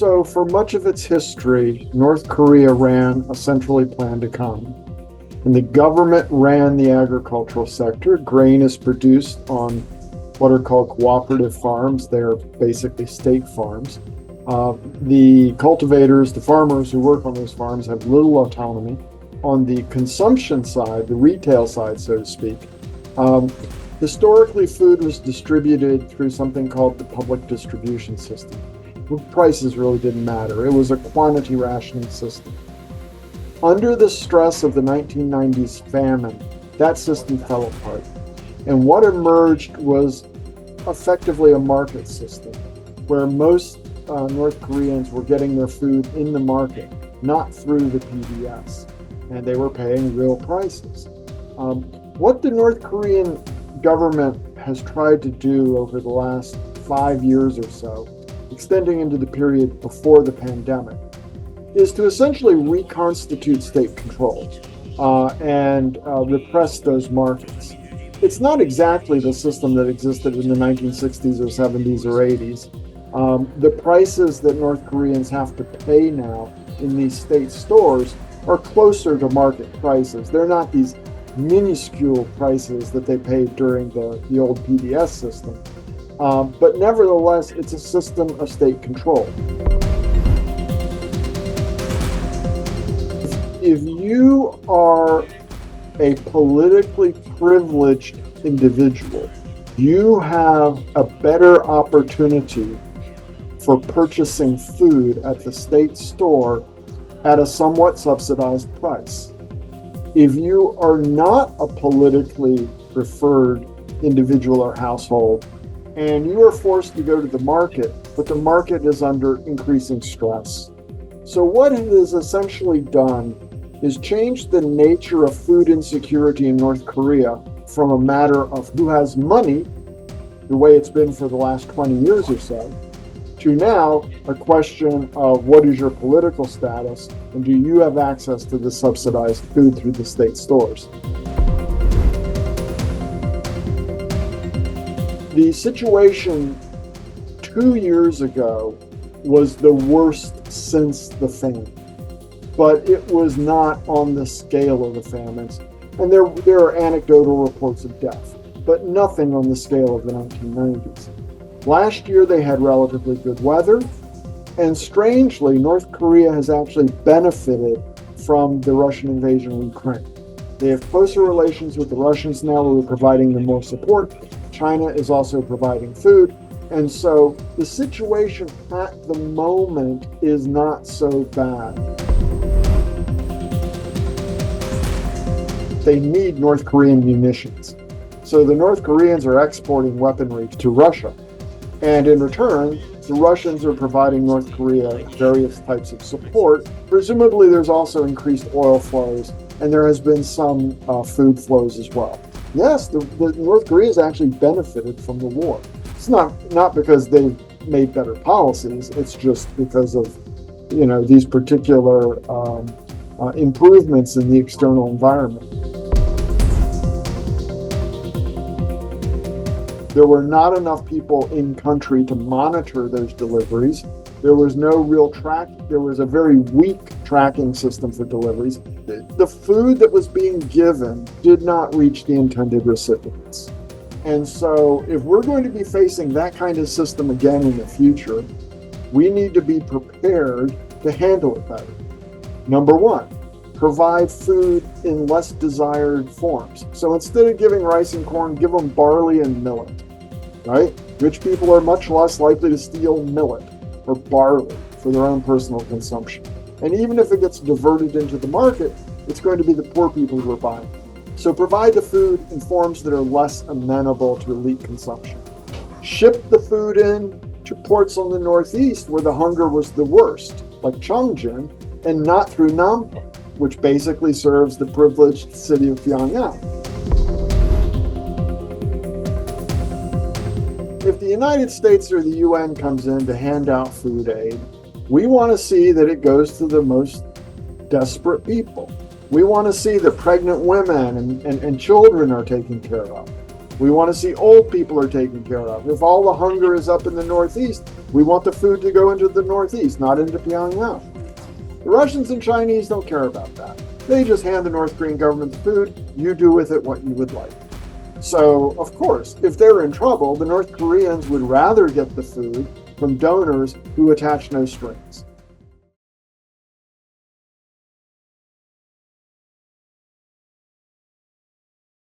So for much of its history, North Korea ran a centrally planned economy. And the government ran the agricultural sector. Grain is produced on what are called cooperative farms. They are basically state farms. The cultivators, the farmers who work on those farms have little autonomy. On the consumption side, the retail side, so to speak, historically food was distributed through something called the public distribution system. Prices really didn't matter. It was a quantity rationing system. Under the stress of the 1990s famine, that system fell apart. And what emerged was effectively a market system where most North Koreans were getting their food in the market, not through the PBS, and they were paying real prices. What the North Korean government has tried to do over the last 5 years or so, extending into the period before the pandemic, is to essentially reconstitute state control and repress those markets. It's not exactly the system that existed in the 1960s or 70s or 80s. The prices that North Koreans have to pay now in these state stores are closer to market prices. They're not these minuscule prices that they paid during the old PBS system. But nevertheless, it's a system of state control. If you are a politically privileged individual, you have a better opportunity for purchasing food at the state store at a somewhat subsidized price. If you are not a politically preferred individual or household, and you are forced to go to the market, but the market is under increasing stress. So what it has essentially done is changed the nature of food insecurity in North Korea from a matter of who has money, the way it's been for the last 20 years or so, to now a question of what is your political status and do you have access to the subsidized food through the state stores. The situation 2 years ago was the worst since the famine, but it was not on the scale of the famines. And there are anecdotal reports of death, but nothing on the scale of the 1990s. Last year they had relatively good weather, and strangely, North Korea has actually benefited from the Russian invasion of Ukraine. They have closer relations with the Russians now, who are providing them more support. China is also providing food. And so the situation at the moment is not so bad. They need North Korean munitions. So the North Koreans are exporting weaponry to Russia. And in return, the Russians are providing North Korea various types of support. Presumably there's also increased oil flows, and there has been some food flows as well. Yes, the North Korea has actually benefited from the war. It's not because they've made better policies, it's just because of these particular improvements in the external environment. There were not enough people in country to monitor those deliveries. There was no real there was a very weak tracking system for deliveries. The food that was being given did not reach the intended recipients. And so if we're going to be facing that kind of system again in the future, we need to be prepared to handle it better. Number one, provide food in less desired forms. So instead of giving rice and corn, give them barley and millet, right? Rich people are much less likely to steal millet or barley for their own personal consumption. And even if it gets diverted into the market, it's going to be the poor people who are buying. So provide the food in forms that are less amenable to elite consumption. Ship the food in to ports on the northeast where the hunger was the worst, like Chongjin, and not through Nampa, which basically serves the privileged city of Pyongyang. If the United States or the UN comes in to hand out food aid, we want to see that it goes to the most desperate people. We want to see that pregnant women and children are taken care of. We want to see old people are taken care of. If all the hunger is up in the Northeast, we want the food to go into the Northeast, not into Pyongyang. The Russians and Chinese don't care about that. They just hand the North Korean government the food. You do with it what you would like. So, of course, if they're in trouble, the North Koreans would rather get the food from donors who attach no strings.